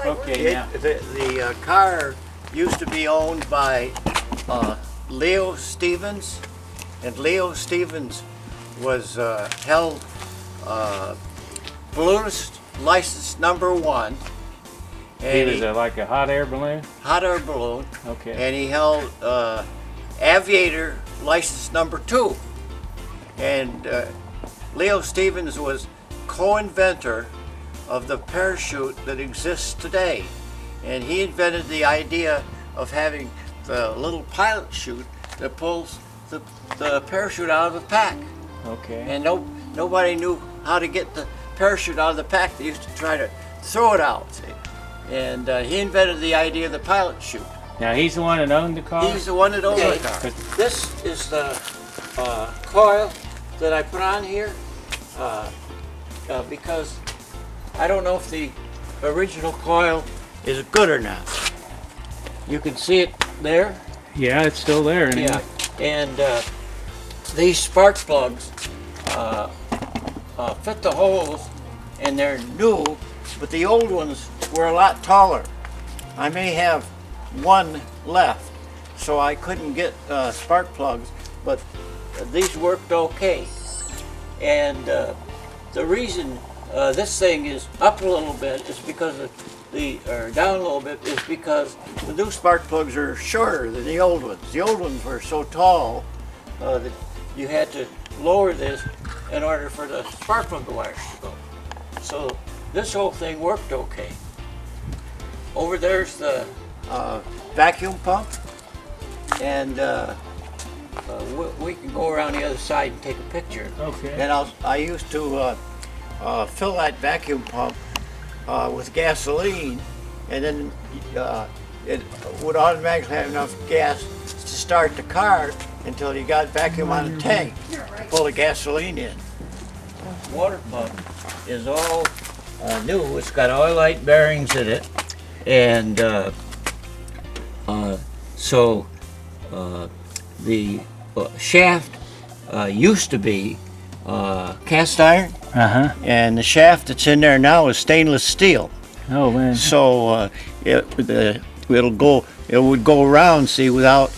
Okay, now. The car used to be owned by Leo Stevens, and Leo Stevens was held balloonist license #1. He was like a hot air balloon? Hot air balloon. Okay. And he held aviator license #2. And Leo Stevens was co-inventor of the parachute that exists today. And he invented the idea of having the little pilot chute that pulls the parachute out of the pack. Okay. And nobody knew how to get the parachute out of the pack. They used to try to throw it out. See? And he invented the idea of the pilot chute. Now he's the one that owned the car? He's the one that owned the car. This is the coil that I put on here because I don't know if the original coil is good or not. You can see it there. Yeah, it's still there. Anyway. Yeah, and these spark plugs fit the holes, and they're new, but the old ones were a lot taller. I may have one left, so I couldn't get spark plugs, but these worked okay. And the reason this thing is up a little bit is because of or down a little bit is because the new spark plugs are shorter than the old ones. The old ones were so tall that you had to lower this in order for the spark plug wires to go. So this whole thing worked okay. Over there's the vacuum pump, and we can go around the other side and take a picture. Okay. And I used to fill that vacuum pump with gasoline, and then it would automatically have enough gas to start the car until you got vacuum on the tank to pull the gasoline in. Water pump is all new. It's got oil light bearings in it, and so the shaft used to be cast iron, and the shaft that's in there now is stainless steel. Oh man! So it would go around, see, without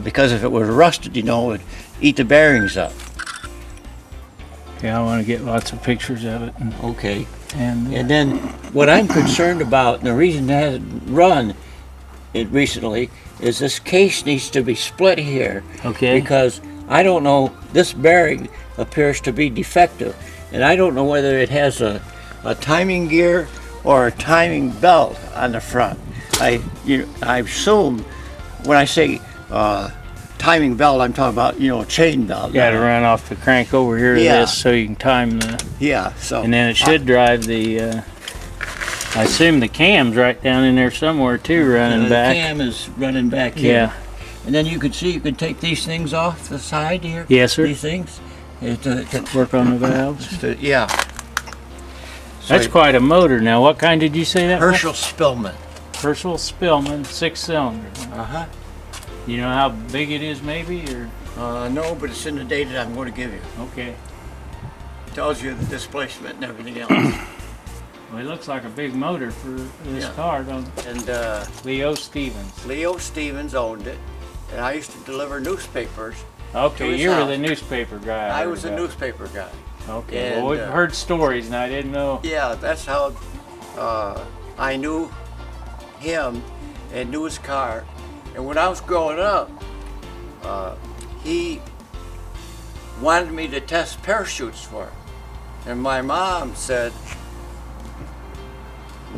because if it was rusted, it would eat the bearings up. Yeah, I want to get lots of pictures of it. Okay. And then what I'm concerned about, and the reason it hasn't run it recently, is this case needs to be split here. Okay. Because I don't know, this bearing appears to be defective, and I don't know whether it has a timing gear or a timing belt on the front. I assume when I say timing belt, I'm talking about a chain belt. got to run off the crank over here to this so you can time the. Yeah. So. And then it should drive the. I assume the cam's right down in there somewhere too, running back. The cam is running back here. Yeah. And then you can see you can take these things off the side here. Yes, sir. These things. Work on the valves. Yeah. That's quite a motor. Now, what kind did you say that Herschel Spillman. Herschel Spillman, 6-cylinder. Uh-huh. You know how big it is, maybe, or? No, but it's in the data I'm going to give you. Okay. Tells you the displacement and everything else. Well, it looks like a big motor for this car, don't it? And Leo Stevens. Leo Stevens owned it, and I used to deliver newspapers. Okay, you were the newspaper guy. I was a newspaper guy. Okay, and, well, we've heard stories, and I didn't know. Yeah, that's how I knew him and knew his car. And when I was growing up, he wanted me to test parachutes for him. And my mom said,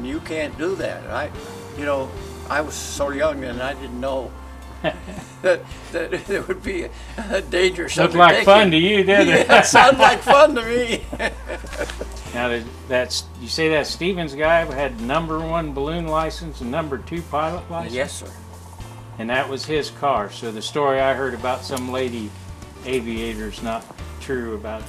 "You can't do that." I was so young and I didn't know that it would be a dangerous Looked undertaking. like fun to you, didn't it? Yeah, it sounded like fun to me. Now, you say that Stevens guy had #1 balloon license and #2 pilot license? Yes, sir. And that was his car. So the story I heard about some lady aviator is not true but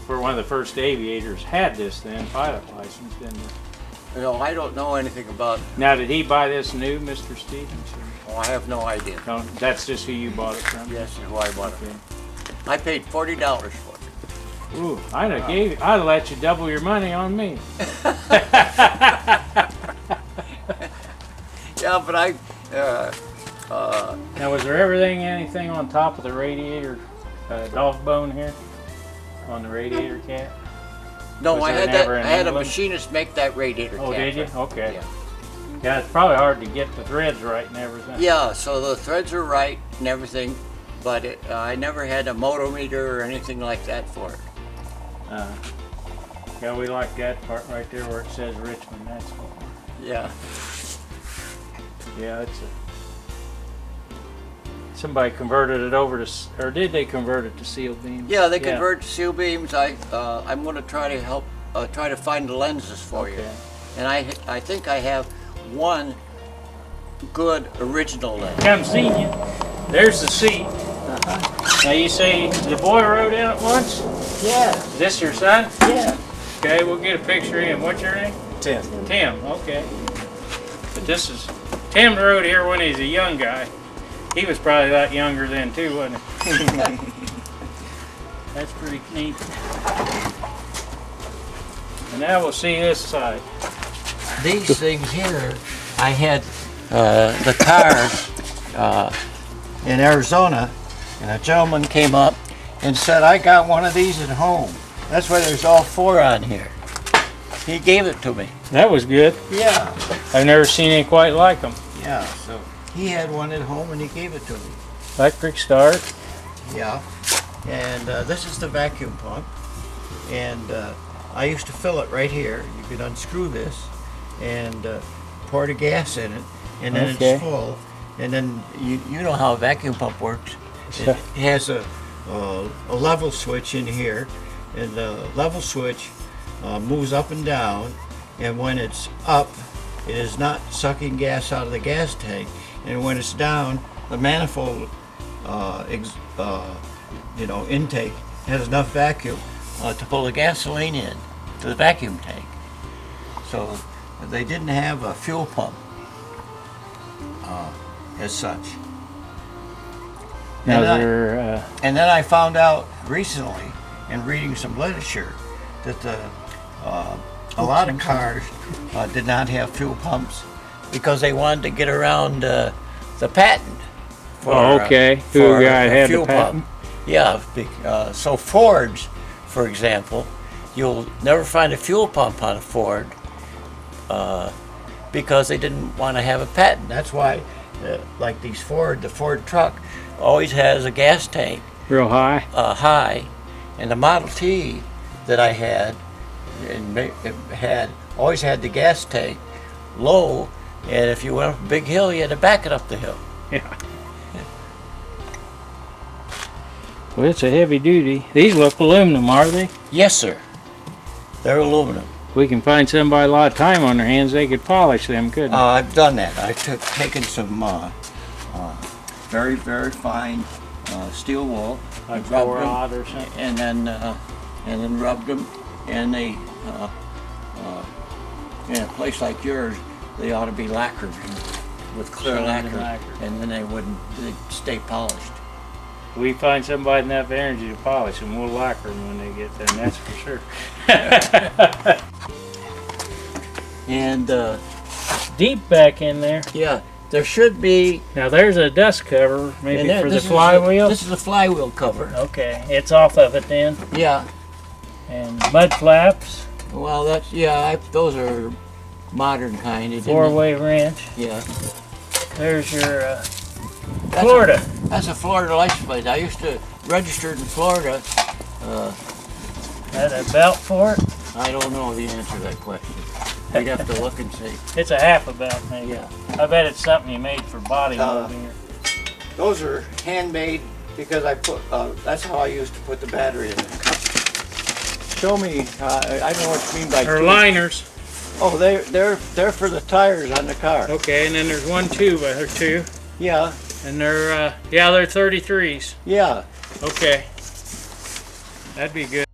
one of the first aviators had this pilot license, didn't he? No, I don't know anything about it. Now, did he buy this new, Mr. Stevens? Oh, I have no idea. No, that's just who you bought it from? Yes, who I bought it from. I paid $40 for it. Ooh, I'd have let you double your money on me. Yeah, but Now, was there anything on top of the radiator dog bone here on the radiator cap? no, Was I there had never an I had a emblem? machinist make that radiator Oh, cap. did you? Okay. Yeah. Yeah, it's probably hard to get the threads right and everything. Yeah, so the threads are right and everything, but I never had a motometer or anything like that for it. Yeah, we like that part right there where it says Richmond. That's cool. Yeah. Yeah, it's somebody converted it over to, or did they convert it to seal beams? Yeah, they convert to seal beams. I'm going to try to help, try to find the lenses for you. Okay. And I think I have one good original lens. Come see you. There's the seat. Now you say the boy rode in it once? Yeah, Is this your son? yeah. Okay, we'll get a picture of him. What's your name? Tim. Tim, okay. But this is, Tim rode here when he was a young guy. He was probably a lot younger then too, wasn't he? That's pretty neat. And now we'll see this side. These things here, I had the car in Arizona, and a gentleman came up and said, I got one of these at home. That's why there's all four on here. He gave it to me. That was good. Yeah. I've never seen any quite like them. Yeah, so he had one at home and he gave it to me. Electric start. Yeah. And this is the vacuum pump. And I used to fill it right here. You could unscrew this and pour the gas in it, and then Okay. it's full. And then you know how a vacuum pump works. It has a level switch in here, and the level switch moves up and down. And when it's up, it is not sucking gas out of the gas tank. And when it's down, the manifold, intake has enough vacuum to pull the gasoline in to the vacuum tank. So they didn't have a fuel pump as such. Now And I- they're, And then I found out recently, in reading some literature, that a lot of cars did not have fuel pumps because they wanted to get around the patent. For, oh, okay. Who for guy a had the fuel patent? pump. Yeah. So Fords, for example, you'll never find a fuel pump on a Ford because they didn't want to have a patent. That's why, like the Ford truck always has a gas tank Real high. high, and the Model T that I had, always had the gas tank low, and if you went up a big hill, you had to back it up the hill. Yeah. Well, it's a heavy duty. These look aluminum, are they? Yes, sir. They're aluminum. We can find somebody a lot of time on their hands. They could polish them, couldn't they? I've done that. I've taken some very, very fine steel wool, Like rubbed 4-aught them, or something. and then rubbed them. And they, in a place like yours, they ought to be lacquered with clear Shiny lacquer, and then they'd stay polished. We find somebody enough energy to polish them. We'll lacquer them when they get there, that's for sure. And Deep back in there. yeah, there should be. Now there's a dust cover, maybe and there- for the this is flywheel. This is a flywheel cover. Okay, it's off of it then. Yeah. And mud flaps, Well, those are modern kind. It didn't- 4-way wrench. Yeah. There's your That's Florida. That's a Florida license plate. I used to register in Florida. That a belt for it? I don't know the answer to that question. We'd have to look and see. It's a half a belt, maybe. Yeah. I bet it's something you made for body molding. Those are handmade because that's how I used to put the battery in it. Show me, I know what you mean by Or tubes. liners. Oh, they're for the tires on the car. Okay, and then there's 1 tube or 2. Yeah, And they're 33s. yeah. Okay. That'd be good.